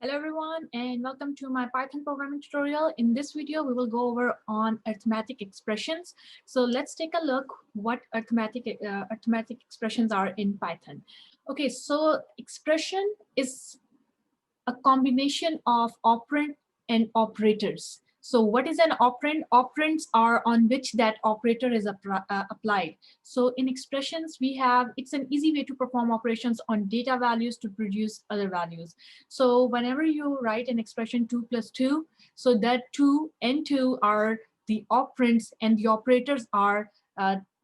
Hello everyone and welcome to my Python programming tutorial. In this video, we will go over on arithmetic expressions. So let's take a look what arithmetic expressions are in Python. Okay, so expression is a combination of operand and operators. So what is an operand? Operands are on which that operator is applied. So in expressions, it's an easy way to perform operations on data values to produce other values. So whenever you write an expression 2 plus 2, so that 2 and 2 are the operands and the operators are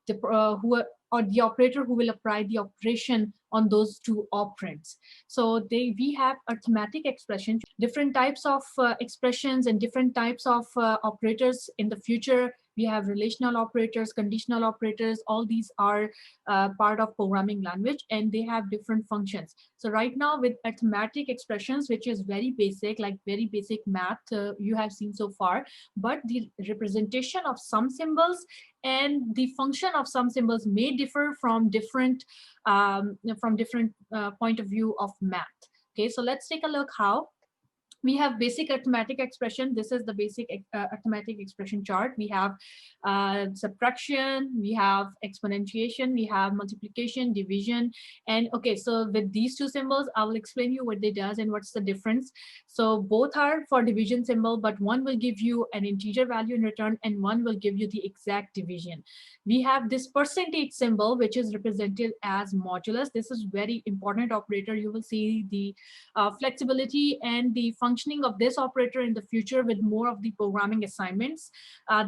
the operator who will apply the operation on those two operands. So we have arithmetic expressions, different types of expressions and different types of operators in the future. We have relational operators, conditional operators. All these are part of programming language and they have different functions. So right now with arithmetic expressions, which is very basic, like very basic math you have seen so far, but the representation of some symbols and the function of some symbols may differ from different point of view of math. Okay, so let's take a look how. We have basic arithmetic expression. This is the basic arithmetic expression chart. We have subtraction, we have exponentiation, we have multiplication, division. And okay, so with these two symbols, I will explain you what they does and what's the difference. So both are for division symbol, but one will give you an integer value in return and one will give you the exact division. We have this percentage symbol, which is represented as modulus. This is very important operator. You will see the flexibility and the functioning of this operator in the future with more of the programming assignments.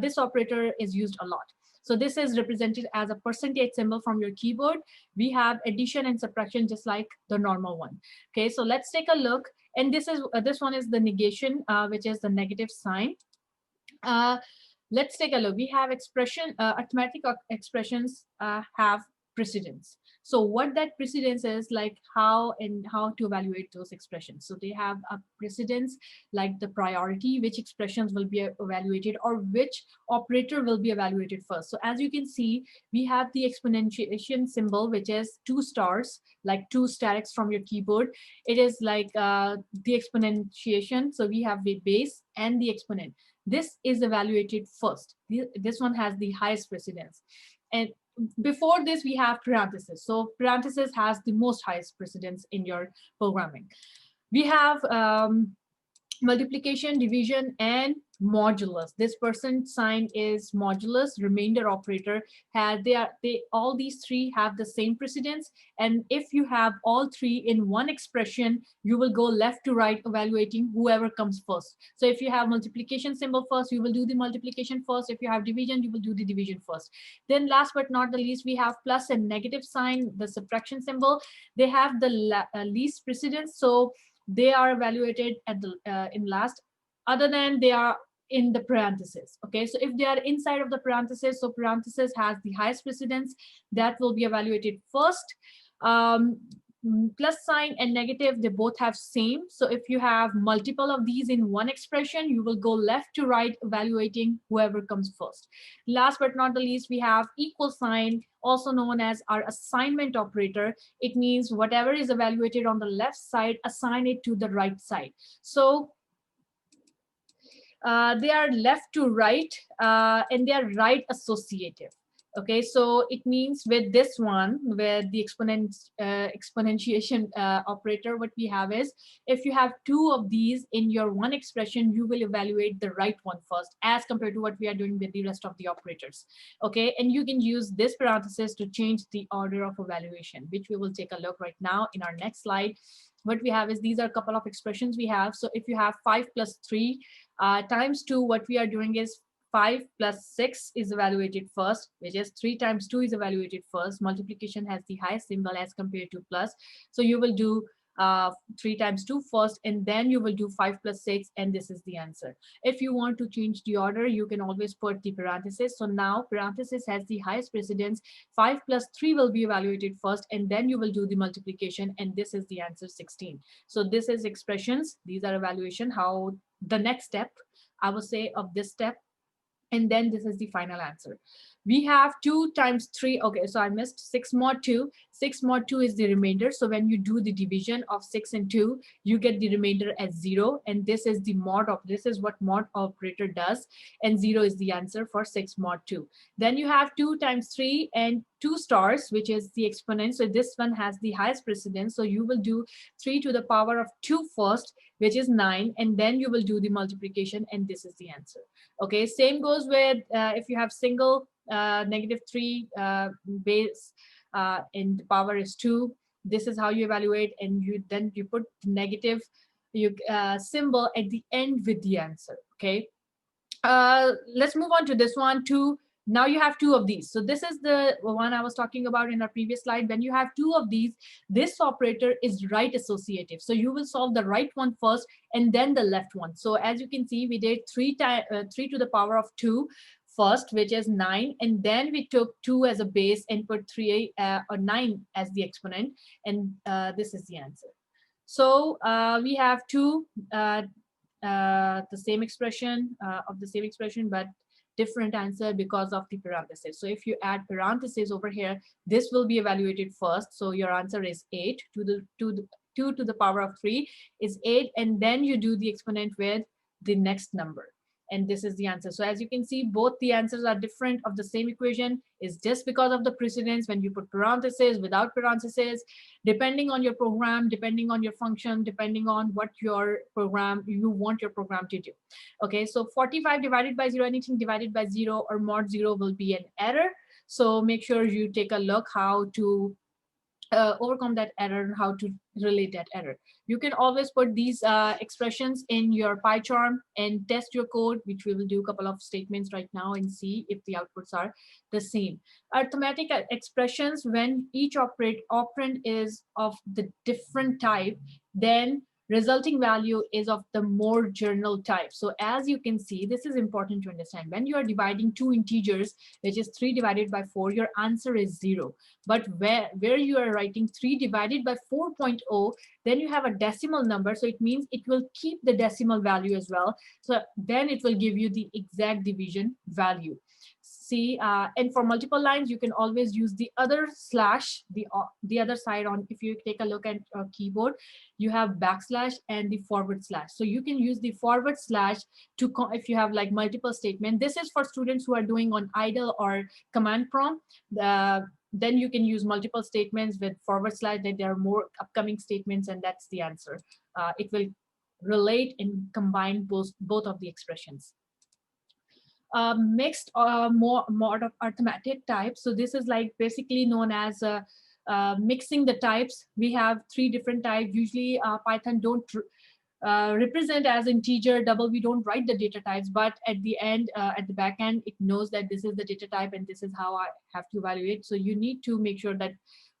This operator is used a lot. So this is represented as a percentage symbol from your keyboard. We have addition and subtraction just like the normal one. Okay, so let's take a look. And this one is the negation, which is the negative sign. Let's take a look. We have arithmetic expressions have precedence. So what that precedence is, like how to evaluate those expressions. So they have a precedence like the priority, which expressions will be evaluated or which operator will be evaluated first. So as you can see, we have the exponentiation symbol, which is two stars, like two statics from your keyboard. It is like the exponentiation. So we have the base and the exponent. This is evaluated first. This one has the highest precedence. And before this, we have parentheses. So parentheses has the most highest precedence in your programming. We have multiplication, division, and modulus. This percent sign is modulus. Remainder operator all these three have the same precedence. And if you have all three in one expression, you will go left to right evaluating whoever comes first. So if you have multiplication symbol first, you will do the multiplication first. If you have division, you will do the division first. Then last but not the least, we have plus and negative sign, the subtraction symbol. They have the least precedence. So they are evaluated at the in last, other than they are in the parentheses. Okay, so if they are inside of the parentheses, so parentheses has the highest precedence, that will be evaluated first. Plus sign and negative, they both have same. So if you have multiple of these in one expression, you will go left to right evaluating whoever comes first. Last but not the least, we have equal sign, also known as our assignment operator. It means whatever is evaluated on the left side, assign it to the right side. So they are left to right and they are right associative. Okay, so it means with this one, where the exponentiation operator, what we have is, if you have two of these in your one expression, you will evaluate the right one first as compared to what we are doing with the rest of the operators. Okay, and you can use this parenthesis to change the order of evaluation, which we will take a look right now in our next slide. What we have is, these are a couple of expressions we have. So if you have 5 plus 3 times 2, what we are doing is 5 plus 6 is evaluated first, which is 3 times 2 is evaluated first. Multiplication has the highest symbol as compared to plus. So you will do 3 times 2 first, and then you will do 5 plus 6, and this is the answer. If you want to change the order, you can always put the parenthesis. So now parenthesis has the highest precedence. 5 plus 3 will be evaluated first, and then you will do the multiplication, and this is the answer, 16. So this is expressions. These are evaluation, how the next step, I would say, of this step. And then this is the final answer. we have 2 times 3. Okay, so I missed 6 mod 2. 6 mod 2 is the remainder. So when you do the division of 6 and 2, you get the remainder as 0. And this is the mod of, this is what mod operator does. And 0 is the answer for 6 mod 2. Then you have 2 times 3 and 2 stars, which is the exponent. So this one has the highest precedence. So you will do 3 to the power of 2 first, which is 9. And then you will do the multiplication. And this is the answer. Okay, same goes with if you have single -3 base and the power is 2. This is how you evaluate, and you put the negative symbol at the end with the answer. Okay, let's move on to this one too. Now you have 2 of these. So this is the one I was talking about in our previous slide. When you have 2 of these, this operator is right associative. So you will solve the right one first and then the left one. So as you can see, we did 3 to the power of 2 first, which is 9. And then we took 2 as a base and put 3 or 9 as the exponent. And this is the answer. So we have 2 the same expression of the same expression, but different answer because of the parenthesis. So if you add parentheses over here, this will be evaluated first. So your answer is 8 to the 2 to the power of 3 is 8, and then you do the exponent with the next number. And this is the answer. So as you can see, both the answers are different of the same equation. Is just because of the precedence. When you put parentheses, without parentheses, depending on your program, depending on your function, depending on what your program you want your program to do. Okay, so 45 divided by 0, anything divided by 0 or mod 0 will be an error. So make sure you take a look how to overcome that error, how to relate that error. You can always put these expressions in your PyCharm and test your code, which we will do a couple of statements right now and see if the outputs are the same. Arithmetic expressions, when each operand is of the different type, then resulting value is of the more general type. So as you can see, this is important to understand. When you are dividing 2 integers, which is 3 divided by 4, your answer is 0. But where you are writing 3 divided by 4.0, then you have a decimal number. So it means it will keep the decimal value as well. So then it will give you the exact division value. See, and for multiple lines, you can always use the other slash, the other side on. If you take a look at a keyboard, you have backslash and the forward slash. So you can use the forward slash to, if you have like multiple statement. This is for students who are doing on idle or command prompt. Then you can use multiple statements with forward slash, that there are more upcoming statements, and that's the answer. It will relate and combine both of the expressions. Mixed mod of arithmetic type. So this is like basically known as mixing the types. We have 3 different types. Usually Python don't represent as integer, double. We don't write the data types, but at the end, at the back end, it knows that this is the data type and this is how I have to evaluate. So you need to make sure that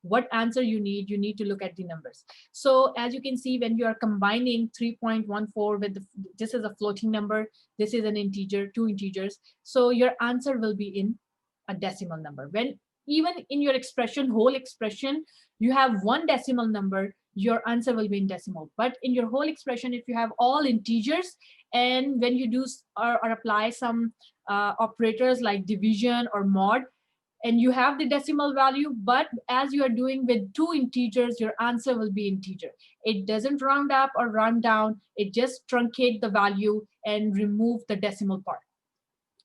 what answer you need to look at the numbers. So as you can see, when you are combining 3.14 with this is a floating number, this is an integer, 2 integers. So your answer will be in a decimal number. When even in your expression, whole expression, you have 1 decimal number, your answer will be in decimal. But in your whole expression, if you have all integers, and when you do or apply some operators like division or mod, and you have the decimal value, but as you are doing with 2 integers, your answer will be integer. It doesn't round up or round down. It just truncate the value and remove the decimal part.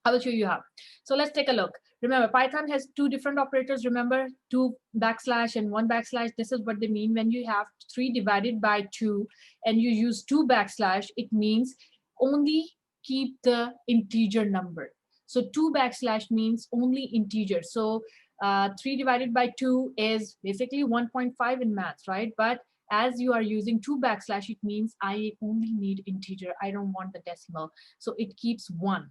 I will show you how. So let's take a look. Remember, Python has 2 different operators. Remember, 2 backslash and 1 backslash. This is what they mean when you have 3 divided by 2 and you use 2 backslash. It means only keep the integer number. So 2 backslash means only integer. So 3 divided by 2 is basically 1.5 in maths, right? But as you are using 2 backslash, it means I only need integer. I don't want the decimal. So it keeps 1.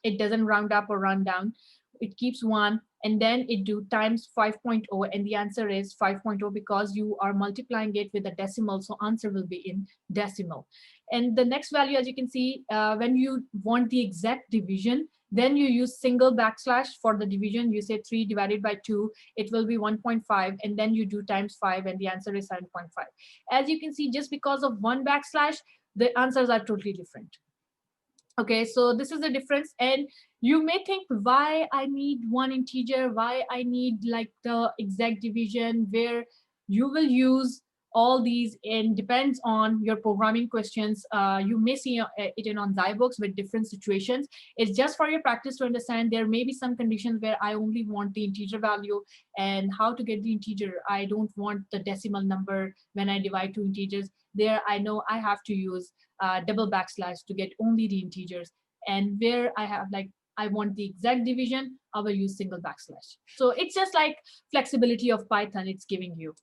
It doesn't round up or round down. It keeps 1, and then it do times 5.0, and the answer is 5.0 because you are multiplying it with a decimal. So answer will be in decimal. And the next value, as you can see, when you want the exact division, then you use single backslash for the division. You say 3 divided by 2, it will be 1.5, and then you do times 5, and the answer is 7.5. As you can see, just because of 1 backslash, the answers are totally different. Okay, so this is the difference. And you may think, why I need one integer, why I need like the exact division, where you will use all these, and depends on your programming questions. You may see it in on Zybooks with different situations. It's just for your practice to understand. There may be some conditions where I only want the integer value, and how to get the integer. I don't want the decimal number when I divide two integers. There I know I have to use double backslash to get only the integers. And where I have like, I want the exact division, I will use single backslash. So it's just like flexibility of Python it's giving you.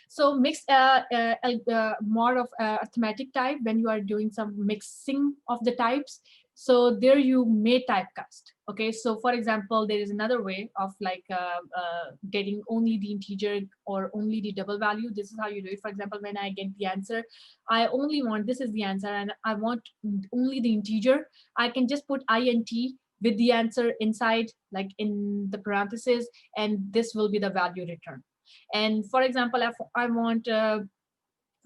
So mixed more of arithmetic type, when you are doing some mixing of the types. So there you may typecast. Okay, so for example, there is another way of like getting only the integer or only the double value. This is how you do it. For example, when I get the answer, I only want, this is the answer, and I want only the integer. I can just put int with the answer inside, like in the parentheses, and this will be the value returned. And for example, if I want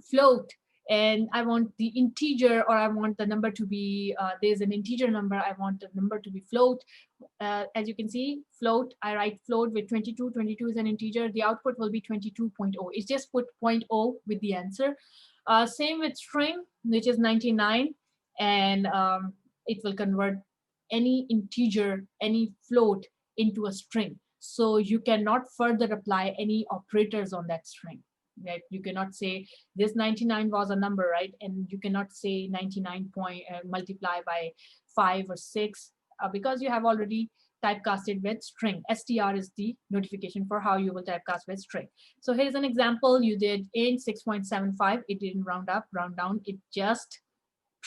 float, and I want the integer, or I want the number to be, there's an integer number, I want the number to be float. As you can see, float, I write float with 22. 22 is an integer. The output will be 22.0. It's just put 0.0 with the answer. Same with string, which is 99, and it will convert any integer, any float into a string. So you cannot further apply any operators on that string. Right? You cannot say this 99 was a number, right? And you cannot say 99 point multiply by 5 or 6 because you have already typecasted with string. str is the notification for how you will typecast with string. So here's an example. You did int 6.75. It didn't round up, round down. It just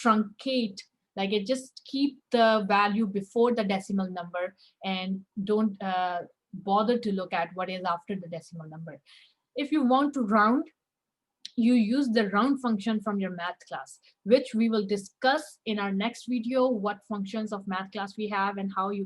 truncate, like it just keep the value before the decimal number, and don't bother to look at what is after the decimal number. If you want to round, you use the round function from your math class, which we will discuss in our next video, what functions of math class we have and how we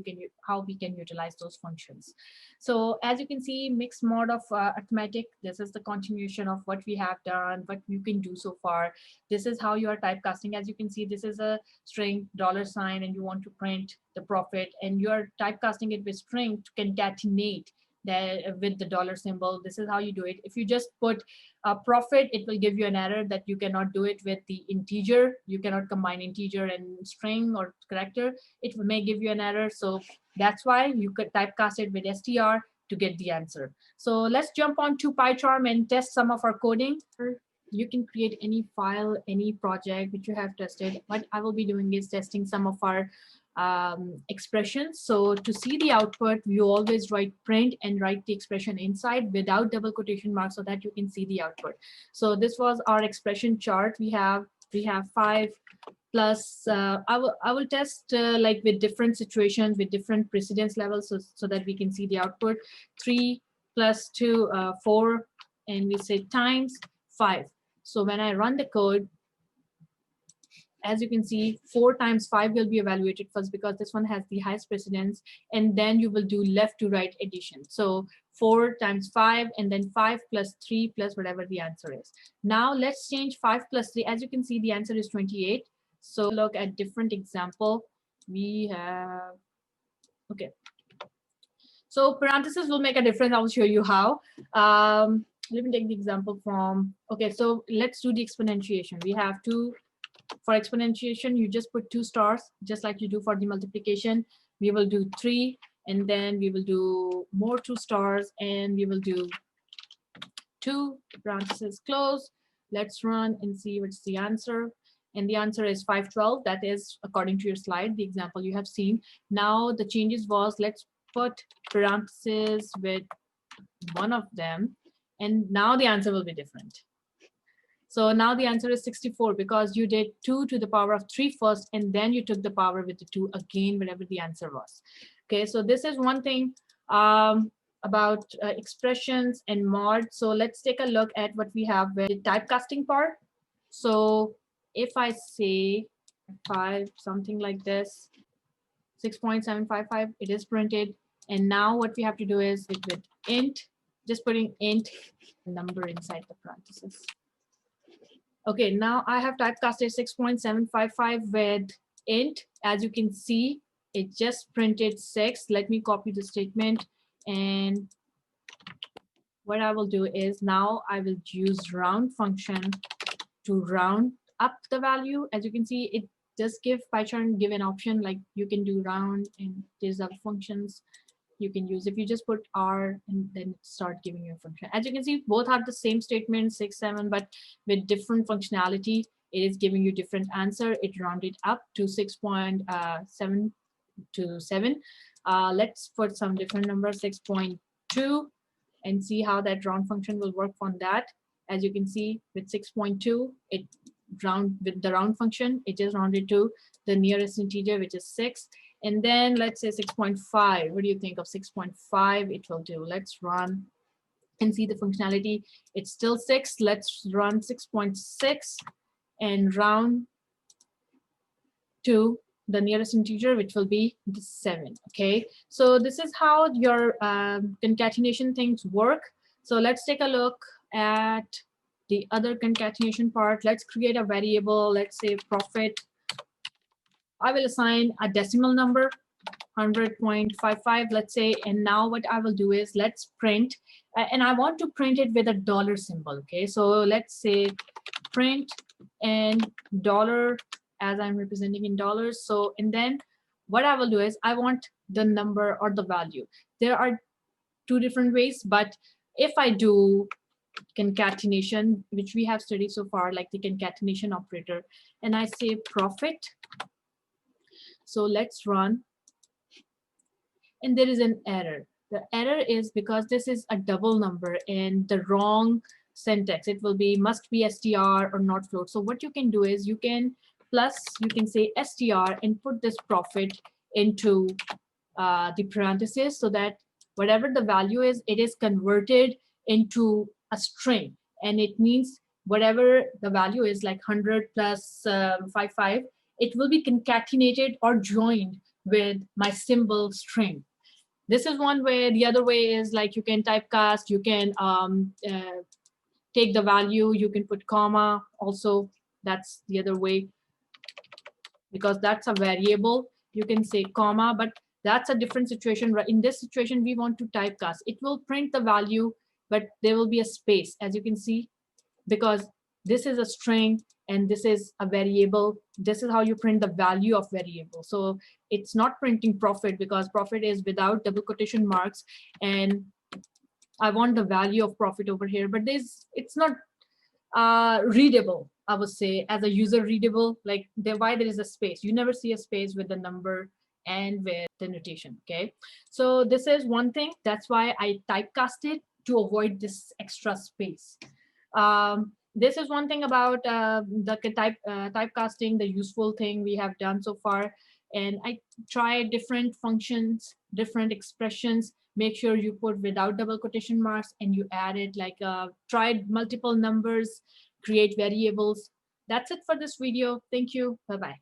can utilize those functions. So as you can see, mixed mode of arithmetic, this is the continuation of what we have done, what you can do so far. This is how you are typecasting. As you can see, this is a string $, and you want to print the profit, and you are typecasting it with string to concatenate that with the dollar symbol. This is how you do it. If you just put a profit, it will give you an error that you cannot do it with the integer. You cannot combine integer and string or character. It may give you an error. So that's why you could typecast it with str to get the answer. So let's jump on to PyCharm and test some of our coding. You can create any file, any project which you have tested. What I will be doing is testing some of our expressions. So to see the output, you always write print and write the expression inside without double quotation marks so that you can see the output. So this was our expression chart. We have 5 plus I will test like with different situations with different precedence levels, so that we can see the output. 3 plus 2 4, and we say times 5. So when I run the code, as you can see, 4 times 5 will be evaluated first because this one has the highest precedence, and then you will do left to right addition. So 4 times 5, and then 5 plus 3 plus whatever the answer is. Now let's change 5 plus 3. As you can see, the answer is 28. So look at different example. We have, okay. So parentheses will make a difference. I will show you how. Let me take the example from, okay, so let's do the exponentiation. We have to, for exponentiation, you just put 2 stars, just like you do for the multiplication. We will do 3, and then we will do more 2 stars, and we will do 2, parentheses close. Let's run and see what's the answer. And the answer is 512. That is according to your slide, the example you have seen. Now the changes was, let's put parentheses with one of them, and now the answer will be different. So now the answer is 64 because you did 2 to the power of 3 first, and then you took the power with the 2 again, whatever the answer was. Okay, so this is one thing about expressions and mod. So let's take a look at what we have with the typecasting part. So if I say 5, something like this, 6.755, it is printed. And now what we have to do is with int, just putting int number inside the parentheses. Okay, now I have typecasted 6.755 with int, as you can see, it just printed 6. Let me copy the statement, and what I will do is now I will use round function to round up the value. As you can see, it does give PyCharm give an option like you can do round, and there's other functions you can use. If you just put R and then start giving you a function. As you can see, both have the same statement 6, 7, but with different functionality. It is giving you different answer. It rounded up to 6.7 to 7. Let's put some different number, 6.2, and see how that round function will work on that. As you can see, with 6.2, it round with the round function, it is rounded to the nearest integer, which is 6. And then let's say 6.5. What do you think of 6.5? It will do. Let's run and see the functionality. It's still 6. Let's run 6.6 and round to the nearest integer, which will be the 7. Okay, so this is how your concatenation things work. So let's take a look at the other concatenation part. Let's create a variable. Let's say profit. I will assign a decimal number, 100.55, let's say. And now what I will do is let's print, and I want to print it with a dollar symbol. Okay, so let's say print and dollar, as I'm representing in dollars. So, and then what I will do is I want the number or the value. There are two different ways, but if I do concatenation, which we have studied so far, like the concatenation operator, and I say profit. So let's run, and there is an error. The error is because this is a double number and the wrong syntax. It will be must be str or not float. So what you can do is you can say str and put this profit into the parentheses, so that whatever the value is, it is converted into a string, and it means whatever the value is, like 100 plus 55, it will be concatenated or joined with my symbol string. This is one way. The other way is like you can typecast, you can take the value, you can put comma also. That's the other way, because that's a variable. You can say comma, but that's a different situation. In this situation, we want to typecast. It will print the value, but there will be a space, as you can see, because this is a string and this is a variable. This is how you print the value of variable. So it's not printing profit, because profit is without double quotation marks, and I want the value of profit over here, but it's not readable, I would say, as a user readable. Like why there is a space. You never see a space with the number and with the notation. Okay, so this is one thing. That's why I typecasted, to avoid this extra space. This is one thing about the typecasting, the useful thing we have done so far. And I tried different functions, different expressions. Make sure you put without double quotation marks, and you add it, like tried multiple numbers, create variables. That's it for this video. Thank you. Bye-bye.